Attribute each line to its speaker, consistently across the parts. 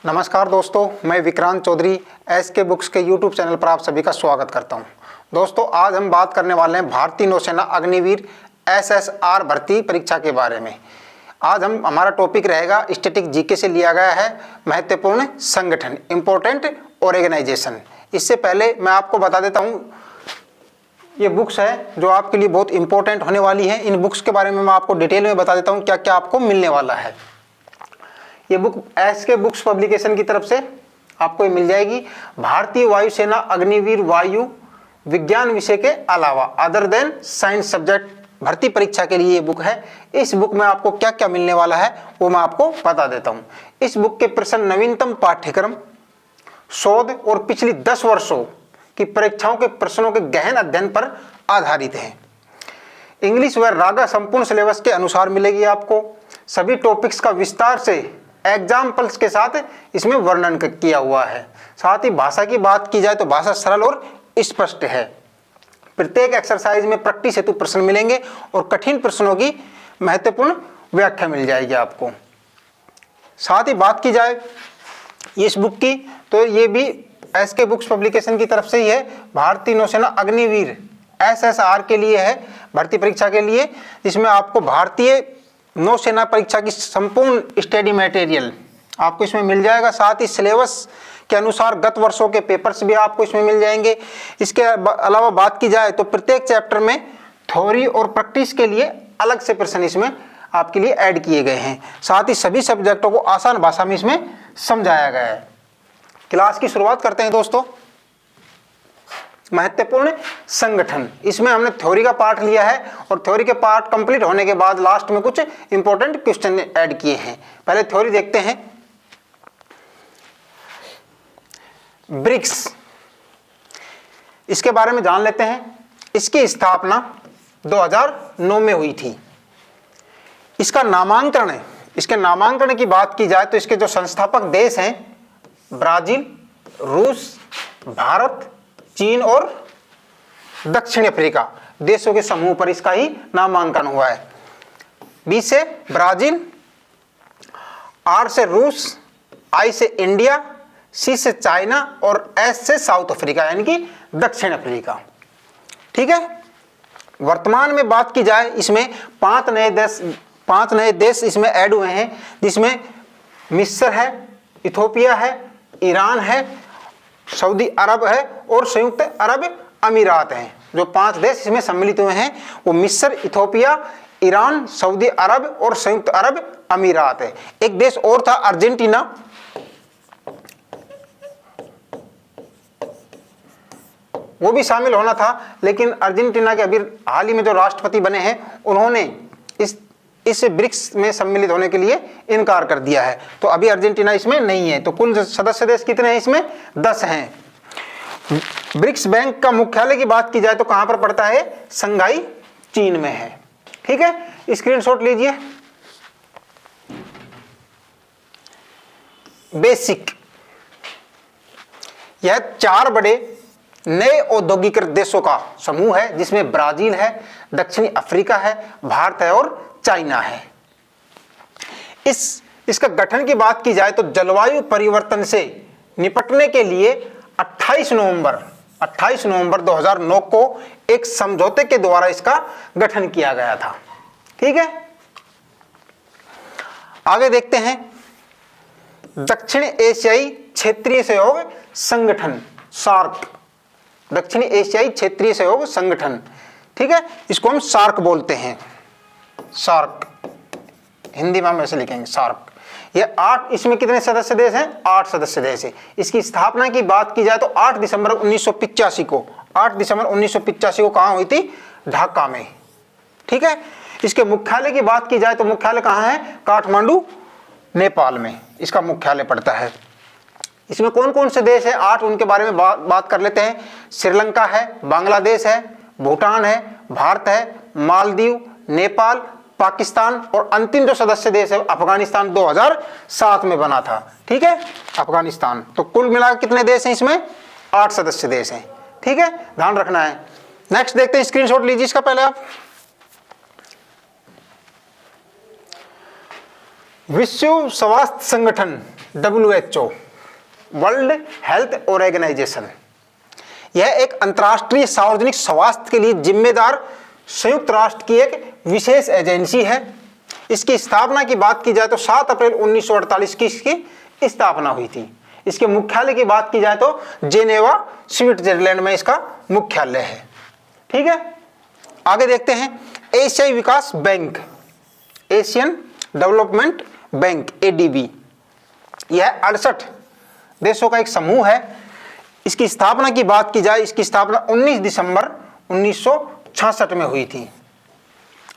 Speaker 1: नमस्कार दोस्तों, मैं विक्रांत चौधरी एसके बुक्स के यूट्यूब चैनल पर आप सभी का स्वागत करता हूं। दोस्तों, आज हम बात करने वाले हैं भारतीय नौसेना अग्निवीर SSR भर्ती परीक्षा के बारे में। आज हमारा टॉपिक रहेगा स्टैटिक जीके से लिया गया है, महत्वपूर्ण संगठन, इम्पोर्टेंट ऑर्गेनाइजेशन। इससे पहले मैं आपको बता देता हूँ, ये बुक्स है जो आपके लिए बहुत इंपॉर्टेंट होने वाली है। इन बुक्स के बारे में मैं आपको डिटेल में बता देता हूँ क्या क्या आपको मिलने वाला है। ये बुक एसके बुक्स पब्लिकेशन की तरफ से आपको ये मिल जाएगी। भारतीय वायुसेना अग्निवीर वायु विज्ञान विषय के अलावा अदर देन साइंस सब्जेक्ट भर्ती परीक्षा के लिए ये बुक है। इस बुक में आपको क्या क्या मिलने वाला है वो मैं आपको बता देता हूँ। इस बुक के प्रश्न नवीनतम पाठ्यक्रम, शोध और पिछली 10 वर्षों की परीक्षाओं के प्रश्नों के गहन अध्ययन पर आधारित है। इंग्लिश व रागा संपूर्ण सिलेबस के अनुसार मिलेगी आपको। सभी टॉपिक्स का विस्तार से एग्जाम्पल्स के साथ इसमें वर्णन किया हुआ है। साथ ही भाषा की बात की जाए तो भाषा सरल और स्पष्ट है। प्रत्येक एक्सरसाइज में प्रैक्टिस हेतु प्रश्न मिलेंगे और कठिन प्रश्नों की महत्वपूर्ण व्याख्या मिल जाएगी आपको। साथ ही बात की जाए इस बुक की तो ये भी एसके बुक्स पब्लिकेशन की तरफ से ही है। भारतीय नौसेना अग्निवीर SSR के लिए है, भर्ती परीक्षा के लिए। इसमें आपको भारतीय नौसेना परीक्षा की संपूर्ण स्टडी मटेरियल आपको इसमें मिल जाएगा। साथ ही सिलेबस के अनुसार गत वर्षों के पेपर्स भी आपको इसमें मिल जाएंगे। इसके अलावा बात की जाए तो प्रत्येक चैप्टर में थ्योरी और प्रैक्टिस के लिए अलग से प्रश्न इसमें आपके लिए ऐड किए गए हैं। साथ ही सभी सब्जेक्टों को आसान भाषा में इसमें समझाया गया है। क्लास की शुरुआत करते हैं दोस्तों। महत्वपूर्ण संगठन, इसमें हमने थ्योरी का पार्ट लिया है और थ्योरी के पार्ट कंप्लीट होने के बाद लास्ट में कुछ इंपॉर्टेंट क्वेश्चन ऐड किए हैं। पहले थ्योरी देखते हैं। ब्रिक्स, इसके बारे में जान लेते हैं। इसकी स्थापना 2009 में हुई थी। इसका नामांकन है, इसके नामांकन की बात की जाए तो इसके जो संस्थापक देश हैं ब्राजील, रूस, भारत, चीन और दक्षिण अफ्रीका देशों के समूह पर इसका ही नामांकन हुआ है। B से ब्राजील, R से रूस, I से इंडिया, C से चाइना और S से साउथ अफ्रीका यानी कि दक्षिण अफ्रीका। ठीक है। वर्तमान में बात की जाए इसमें 5 नए देश इसमें ऐड हुए हैं, जिसमें मिस्र है, इथोपिया है, ईरान है, सऊदी अरब है और संयुक्त अरब अमीरात हैं। जो 5 देश इसमें सम्मिलित हुए हैं वो मिस्र, इथोपिया, ईरान, सऊदी अरब और संयुक्त अरब अमीरात है। एक देश और था अर्जेंटीना, वो भी शामिल होना था, लेकिन अर्जेंटीना के अभी हाल ही में जो राष्ट्रपति बने हैं उन्होंने इस ब्रिक्स में सम्मिलित होने के लिए इनकार कर दिया है, तो अभी अर्जेंटीना इसमें नहीं है। तो कुल सदस्य देश कितने हैं इसमें? 10 हैं। ब्रिक्स बैंक का मुख्यालय की बात की जाए तो कहां पर पड़ता है? शंघाई, चीन में है। ठीक है, स्क्रीनशॉट लीजिए। बेसिक, यह 4 बड़े नए औद्योगिकृत देशों का समूह है, जिसमें ब्राजील है, दक्षिणी अफ्रीका है, भारत है और चाइना है। इसका गठन की बात की जाए तो जलवायु परिवर्तन से निपटने के लिए 28 नवंबर 2009 को एक समझौते के द्वारा इसका गठन किया गया था। ठीक है, आगे देखते हैं। दक्षिण एशियाई क्षेत्रीय सहयोग संगठन, सार्क, दक्षिणी एशियाई क्षेत्रीय सहयोग संगठन। ठीक है, इसको हम सार्क बोलते हैं। सार्क हिंदी में हम ऐसे लिखेंगे, सार्क। ये 8, इसमें कितने सदस्य देश हैं? 8 सदस्य देश है। इसकी स्थापना की बात की जाए तो 8 दिसंबर 1985 को कहां हुई थी? ढाका में। ठीक है, इसके मुख्यालय की बात की जाए तो मुख्यालय कहां है? काठमांडू, नेपाल में इसका मुख्यालय पड़ता है। इसमें कौन कौन से देश है? 8, उनके बारे में बात कर लेते हैं। श्रीलंका है, बांग्लादेश है, भूटान है, भारत है, मालदीव, नेपाल, पाकिस्तान और अंतिम जो सदस्य देश है अफगानिस्तान 2007 में बना था। ठीक है, अफगानिस्तान। तो कुल मिलाकर कितने देश हैं इसमें? 8 सदस्य देश हैं। ठीक है, ध्यान रखना है। नेक्स्ट देखते हैं, स्क्रीनशॉट लीजिए इसका पहले आप। विश्व स्वास्थ्य संगठन WHO वर्ल्ड हेल्थ ऑर्गेनाइजेशन, यह एक अंतर्राष्ट्रीय सार्वजनिक स्वास्थ्य के लिए जिम्मेदार संयुक्त राष्ट्र की एक विशेष एजेंसी है। इसकी स्थापना की बात की जाए तो 7 अप्रैल 1948 की इसकी स्थापना हुई थी। इसके मुख्यालय की बात की जाए तो जेनेवा स्विट्जरलैंड में इसका मुख्यालय है। ठीक है, आगे देखते हैं। एशियाई विकास bank, Asian development bank ADB, यह 68 देशों का एक समूह है। इसकी स्थापना की बात की जाए, इसकी स्थापना 19 दिसंबर 1966 में हुई थी।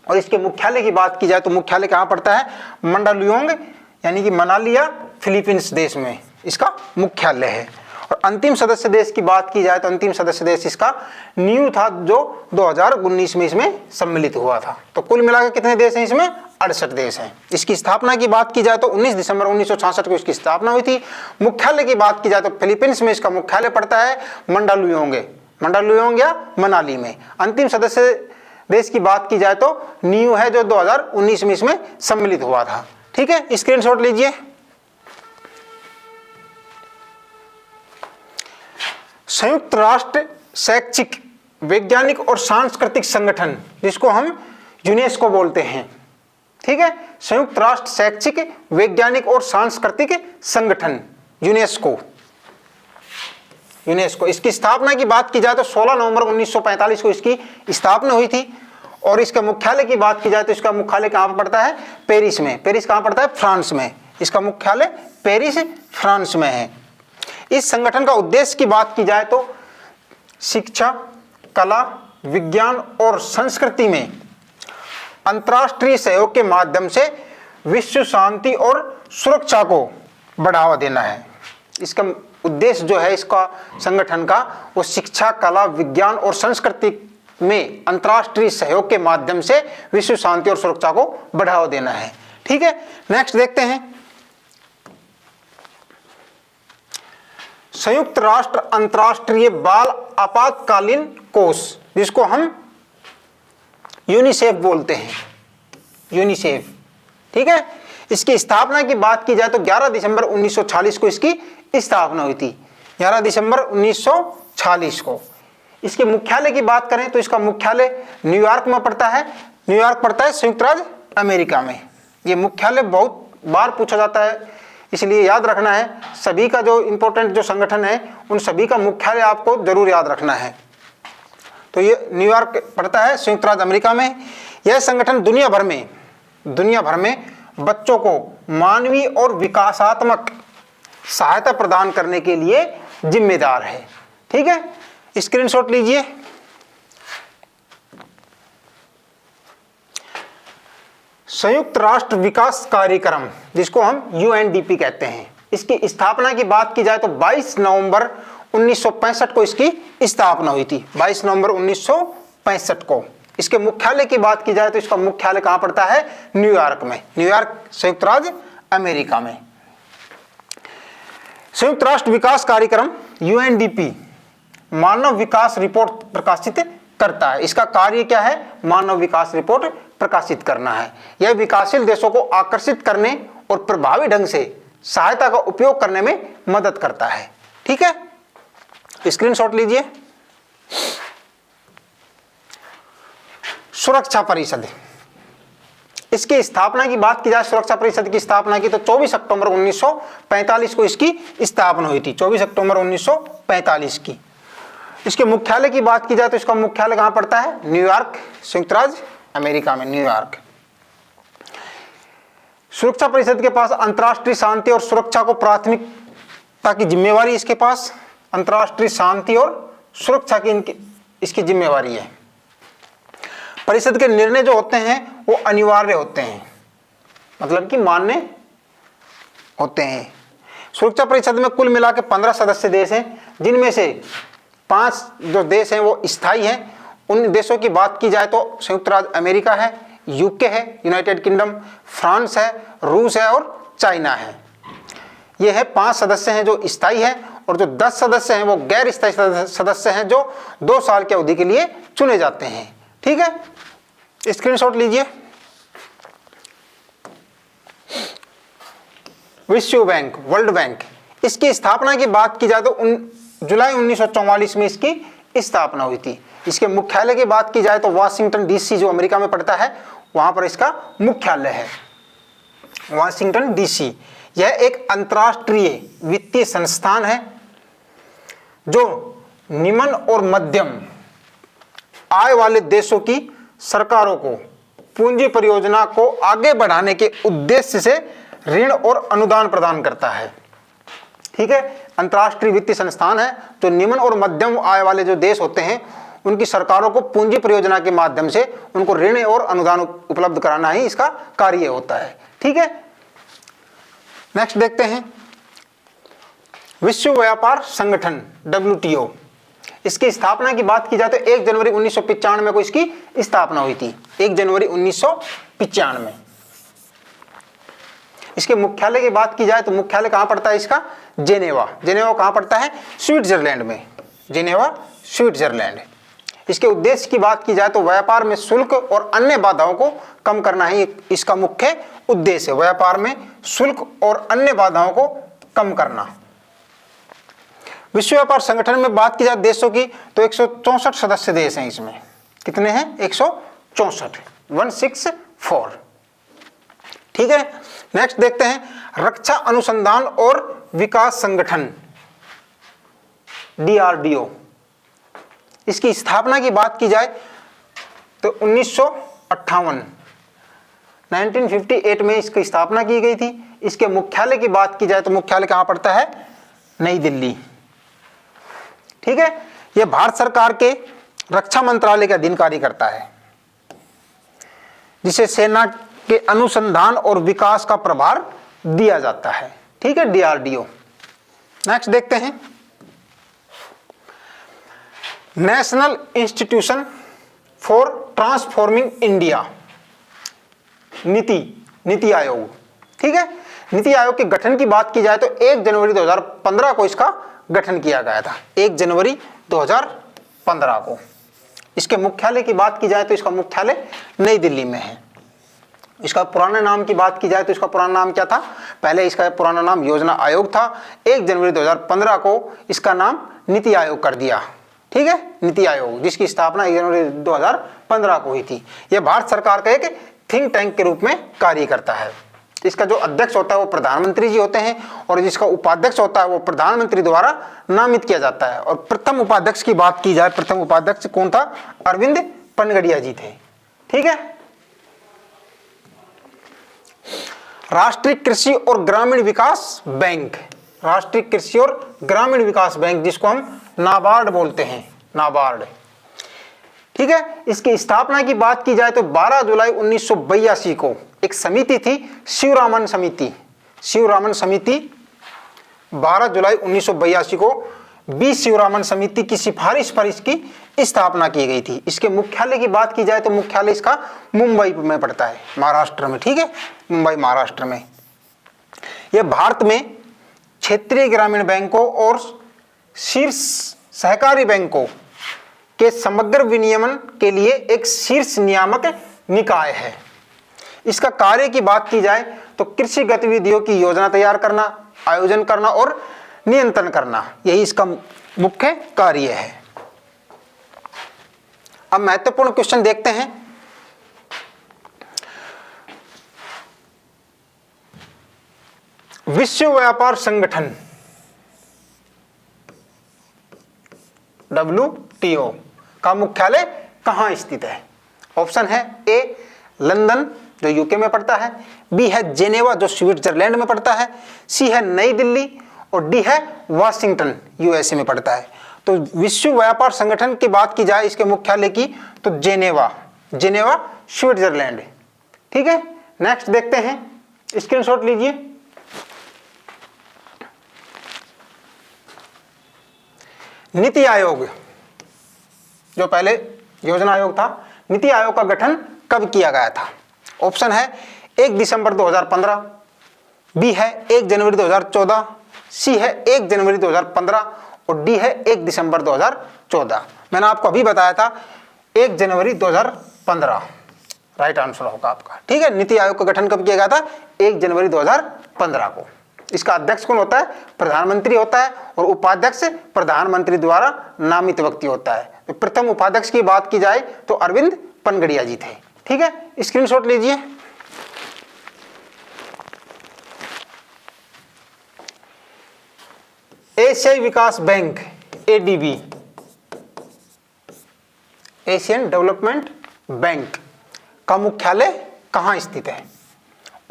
Speaker 1: और इसके मुख्यालय की बात की जाए तो मुख्यालय कहाँ पड़ता है? मंडालुयोंग यानी कि मनालिया फिलीपींस देश में इसका मुख्यालय है। और अंतिम सदस्य देश की बात की जाए तो अंतिम सदस्य देश इसका न्यू था, जो 2019 में इसमें सम्मिलित हुआ था। तो कुल मिलाकर कितने देश हैं इसमें? 68 देश हैं। इसकी स्थापना की बात की जाए तो 19 दिसंबर 1966 को इसकी स्थापना हुई थी। मुख्यालय की बात की जाए तो फिलीपींस में इसका मुख्यालय पड़ता है मंडालुयोंग या मनाली में। अंतिम सदस्य देश की बात की जाए तो न्यू है, जो 2019 में इसमें सम्मिलित हुआ था। ठीक है, स्क्रीनशॉट लीजिए। संयुक्त राष्ट्र शैक्षिक, वैज्ञानिक और सांस्कृतिक संगठन, जिसको हम यूनेस्को बोलते हैं। ठीक है, संयुक्त राष्ट्र शैक्षिक, वैज्ञानिक और सांस्कृतिक संगठन यूनेस्को। इसकी स्थापना की बात की जाए तो 16 नवंबर 1945 को इसकी स्थापना हुई थी। और इसके मुख्यालय की बात की जाए तो इसका मुख्यालय कहाँ पर पड़ता है? पेरिस में। पेरिस कहाँ पड़ता है? फ्रांस में। इसका मुख्यालय पेरिस फ्रांस में है। इस संगठन का उद्देश्य की बात की जाए तो शिक्षा, कला, विज्ञान और संस्कृति में अंतर्राष्ट्रीय सहयोग के माध्यम से विश्व शांति और सुरक्षा को बढ़ावा देना है। इसका उद्देश्य जो है इसका संगठन का, वो शिक्षा, कला, विज्ञान और संस्कृति में अंतर्राष्ट्रीय सहयोग के माध्यम से विश्व शांति और सुरक्षा को बढ़ावा देना है। ठीक है, नेक्स्ट देखते हैं। संयुक्त राष्ट्र अंतर्राष्ट्रीय बाल आपातकालीन कोष, जिसको हम यूनिसेफ बोलते हैं, यूनिसेफ। ठीक है, इसकी स्थापना की बात की जाए तो 11 दिसंबर 1946 को इसकी स्थापना हुई थी। 11 दिसंबर 1946 को। इसके मुख्यालय की बात करें तो इसका मुख्यालय न्यूयॉर्क में पड़ता है। न्यूयॉर्क पड़ता है संयुक्त राज्य अमेरिका में। ये मुख्यालय बहुत बार पूछा जाता है, इसलिए याद रखना है। सभी का जो इंपॉर्टेंट जो संगठन है उन सभी का मुख्यालय आपको जरूर याद रखना है। तो ये न्यूयॉर्क पड़ता है संयुक्त राज्य अमेरिका में। यह संगठन दुनिया भर में बच्चों को मानवीय और विकासात्मक सहायता प्रदान करने के लिए जिम्मेदार है। ठीक है, स्क्रीनशॉट लीजिए। संयुक्त राष्ट्र विकास कार्यक्रम, जिसको हम UNDP कहते हैं, इसकी स्थापना की बात की जाए तो 22 नवंबर 1965 को इसकी स्थापना हुई थी। 22 नवंबर 1965 को। इसके मुख्यालय की बात की जाए तो इसका मुख्यालय कहां पड़ता है? न्यूयॉर्क में। न्यूयॉर्क संयुक्त राज्य अमेरिका में। संयुक्त राष्ट्र विकास कार्यक्रम UNDP मानव विकास रिपोर्ट प्रकाशित करता है। इसका कार्य क्या है? मानव विकास रिपोर्ट प्रकाशित करना है। यह विकासशील देशों को आकर्षित करने और प्रभावी ढंग से सहायता का उपयोग करने में मदद करता है। ठीक है, स्क्रीनशॉट लीजिए। सुरक्षा परिषद, इसकी स्थापना की बात की जाए, सुरक्षा परिषद की स्थापना की तो 24 अक्टूबर 1945 को इसकी स्थापना हुई थी। 24 अक्टूबर 1945 की। इसके मुख्यालय की बात की जाए तो इसका मुख्यालय कहां पड़ता है? न्यूयॉर्क संयुक्त राज्य अमेरिका में, न्यूयॉर्क। सुरक्षा परिषद के पास अंतर्राष्ट्रीय शांति और सुरक्षा को प्राथमिकता की जिम्मेवारी, इसके पास अंतर्राष्ट्रीय शांति और सुरक्षा की इसकी जिम्मेवारी है। परिषद के निर्णय जो होते हैं वो अनिवार्य होते हैं, मतलब कि मान्य होते हैं। सुरक्षा परिषद में कुल मिला के 15 सदस्य देश हैं, जिनमें से 5 जो देश हैं वो स्थायी हैं। उन देशों की बात की जाए तो संयुक्त राज्य अमेरिका है, यूके है, यूनाइटेड किंगडम, फ्रांस है, रूस है और चाइना है। ये है 5 सदस्य हैं जो स्थायी हैं, और जो 10 सदस्य हैं वो गैर स्थायी सदस्य हैं जो 2 साल की अवधि के लिए चुने जाते हैं। ठीक है, स्क्रीनशॉट लीजिए। विश्व बैंक, वर्ल्ड बैंक, इसकी स्थापना की बात की जाए तो जुलाई 1944 में इसकी स्थापना हुई थी। इसके मुख्यालय की बात की जाए तो वाशिंगटन डीसी जो अमेरिका में पड़ता है वहां पर इसका मुख्यालय है, वाशिंगटन डीसी। यह एक अंतर्राष्ट्रीय वित्तीय संस्थान है जो निम्न और मध्यम आय वाले देशों की सरकारों को पूंजी परियोजना को आगे बढ़ाने के उद्देश्य से ऋण और अनुदान प्रदान करता है। ठीक है, अंतर्राष्ट्रीय वित्तीय संस्थान है जो निम्न और मध्यम आय वाले जो देश होते हैं उनकी सरकारों को पूंजी परियोजना के माध्यम से उनको ऋण और अनुदान उपलब्ध कराना ही इसका कार्य होता है। ठीक है, नेक्स्ट देखते हैं विश्व व्यापार संगठन WTO। इसकी स्थापना की बात की जाए तो 1 जनवरी 1995 को इसकी स्थापना हुई थी, 1 जनवरी 1995। इसके मुख्यालय की बात की जाए तो मुख्यालय कहां पड़ता है इसका? जेनेवा। जेनेवा कहां पड़ता है? स्विट्जरलैंड में, जेनेवा स्विट्जरलैंड। इसके उद्देश्य की बात की जाए तो व्यापार में शुल्क और अन्य बाधाओं को कम करना ही इसका मुख्य उद्देश्य है, व्यापार में शुल्क और अन्य बाधाओं को कम करना। विश्व व्यापार संगठन में बात की जाए देशों की तो 164 सदस्य देश हैं। इसमें कितने हैं? 164, 164। ठीक है, नेक्स्ट देखते हैं रक्षा अनुसंधान और विकास संगठन DRDO। इसकी स्थापना की बात की जाए तो 1958 में इसकी स्थापना की गई थी। इसके मुख्यालय की बात की जाए तो मुख्यालय कहां पड़ता है? नई दिल्ली। ठीक है, यह भारत सरकार के रक्षा मंत्रालय के अधीन कार्य करता है, जिसे सेना के अनुसंधान और विकास का प्रभार दिया जाता है। ठीक है, DRDO। नेक्स्ट देखते हैं national institution for transforming India, NITI Aayog. ठीक है, नीति आयोग के गठन की बात की जाए तो 1 जनवरी 2015 को इसका गठन किया गया था, 1 जनवरी 2015 को। इसके मुख्यालय की बात की जाए तो इसका मुख्यालय नई दिल्ली में है। इसका पुराने नाम की बात की जाए तो इसका पुराना नाम क्या था? पहले इसका पुराना नाम योजना आयोग था, 1 जनवरी 2015 को इसका नाम नीति आयोग कर दिया। ठीक है, नीति आयोग, जिसकी स्थापना 1 जनवरी 2015 को हुई थी। यह भारत सरकार का एक थिंक टैंक के रूप में कार्य करता है। इसका जो अध्यक्ष होता है वो प्रधानमंत्री जी होते हैं और जिसका उपाध्यक्ष होता है वो प्रधानमंत्री द्वारा नामित किया जाता है। और प्रथम उपाध्यक्ष की बात की जाए, प्रथम उपाध्यक्ष कौन था? अरविंद पनगड़िया जी थे। ठीक है, राष्ट्रीय कृषि और ग्रामीण विकास बैंक, राष्ट्रीय कृषि और ग्रामीण विकास बैंक, जिसको हम नाबार्ड बोलते हैं, नाबार्ड। ठीक है, इसकी स्थापना की बात की जाए तो 12 जुलाई 1982 को एक समिति थी, शिवरामन समिति। शिवरामन समिति 12 जुलाई 1982 को शिवरामन समिति की सिफारिश पर इसकी स्थापना की गई थी। इसके मुख्यालय की बात की जाए तो मुख्यालय इसका मुंबई में पड़ता है, महाराष्ट्र में। ठीक है, मुंबई महाराष्ट्र में। यह भारत में क्षेत्रीय ग्रामीण बैंकों और शीर्ष सहकारी बैंकों के समग्र विनियमन के लिए एक शीर्ष नियामक निकाय है। इसका कार्य की बात की जाए तो कृषि गतिविधियों की योजना तैयार करना, आयोजन करना और नियंत्रण करना, यही इसका मुख्य कार्य है। अब महत्वपूर्ण क्वेश्चन देखते हैं। विश्व व्यापार संगठन WTO का मुख्यालय कहां स्थित है? ऑप्शन है A लंदन जो यूके में पड़ता है, B है जेनेवा जो स्विट्जरलैंड में पड़ता है, C है नई दिल्ली और D है वाशिंगटन USA में पड़ता है। तो विश्व व्यापार संगठन की बात की जाए इसके मुख्यालय की तो जेनेवा, जेनेवा स्विट्जरलैंड। ठीक है, नेक्स्ट देखते हैं, स्क्रीनशॉट लीजिए। नीति आयोग जो पहले योजना आयोग था, नीति आयोग का गठन कब किया गया था? ऑप्शन है 1 दिसंबर 2015, B है 1 जनवरी 2014, C है 1 जनवरी 2015 और D है 1 दिसंबर 2014। मैंने आपको अभी बताया था 1 जनवरी 2015 राइट आंसर होगा आपका। ठीक है, नीति आयोग का गठन कब किया गया था? 1 जनवरी 2015 को। इसका अध्यक्ष कौन होता है? प्रधानमंत्री होता है, और उपाध्यक्ष प्रधानमंत्री द्वारा नामित व्यक्ति होता है। तो प्रथम उपाध्यक्ष की बात की जाए तो अरविंद पनगड़िया जी थे। ठीक है, स्क्रीनशॉट लीजिए। एशियाई विकास bank ADB, Asian development bank का मुख्यालय कहाँ स्थित है?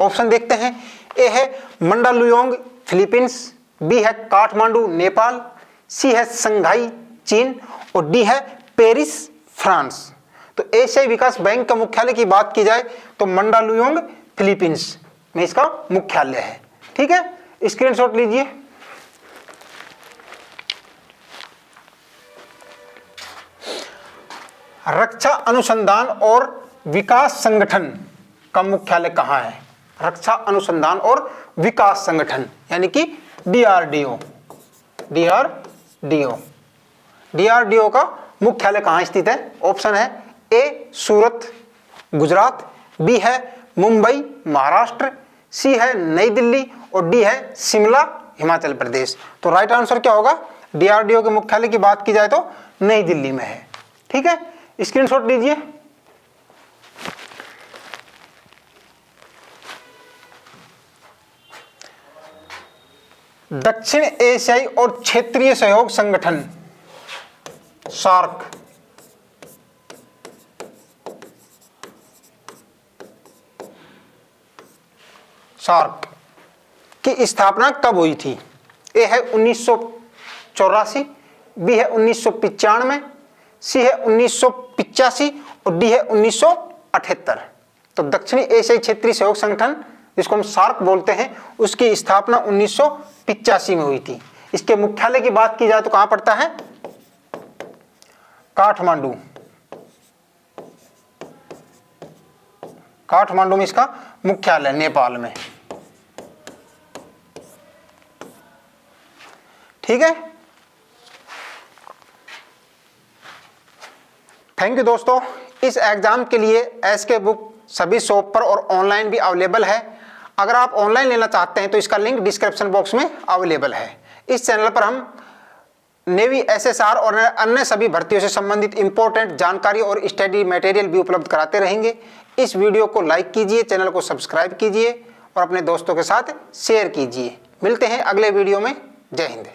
Speaker 1: ऑप्शन देखते हैं। ए है मंडालुयोंग फिलीपींस, बी है काठमांडू नेपाल, सी है संघाई चीन, और डी है पेरिस फ्रांस। तो एशियाई विकास बैंक का मुख्यालय की बात की जाए तो मंडालुयोंग फिलीपींस में इसका मुख्यालय है। ठीक है, स्क्रीनशॉट लीजिए। रक्षा अनुसंधान और विकास संगठन का मुख्यालय कहाँ है? रक्षा अनुसंधान और विकास संगठन यानी कि DRDO। DRDO का मुख्यालय कहाँ स्थित है? ऑप्शन है ए सूरत गुजरात, बी है मुंबई महाराष्ट्र, सी है नई दिल्ली, और डी है शिमला हिमाचल प्रदेश। तो राइट आंसर क्या होगा? DRDO के मुख्यालय की बात की जाए तो नई दिल्ली में है। ठीक है, स्क्रीनशॉट लीजिए। दक्षिण एशियाई और क्षेत्रीय सहयोग संगठन सार्क की स्थापना कब हुई थी? ए है 1984, बी है 1995, सी है 1985, और डी है 1978। तो दक्षिणी एशियाई क्षेत्रीय सहयोग संगठन जिसको हम सार्क बोलते हैं उसकी स्थापना 1985 में हुई थी। इसके मुख्यालय की बात की जाए तो कहां पड़ता है? काठमांडू। काठमांडू में इसका मुख्यालय, नेपाल में। ठीक है, थैंक यू दोस्तों। इस एग्जाम के लिए SK बुक सभी शॉप पर और ऑनलाइन भी अवेलेबल है। अगर आप ऑनलाइन लेना चाहते हैं तो इसका लिंक डिस्क्रिप्शन बॉक्स में अवेलेबल है। इस चैनल पर हम नेवी, SSR और अन्य सभी भर्तियों से संबंधित इंपॉर्टेंट जानकारी और स्टडी मटेरियल भी उपलब्ध कराते रहेंगे। इस वीडियो को लाइक कीजिए, चैनल को सब्सक्राइब कीजिए और अपने दोस्तों के साथ शेयर कीजिए। मिलते हैं अगले वीडियो में। जय हिंद।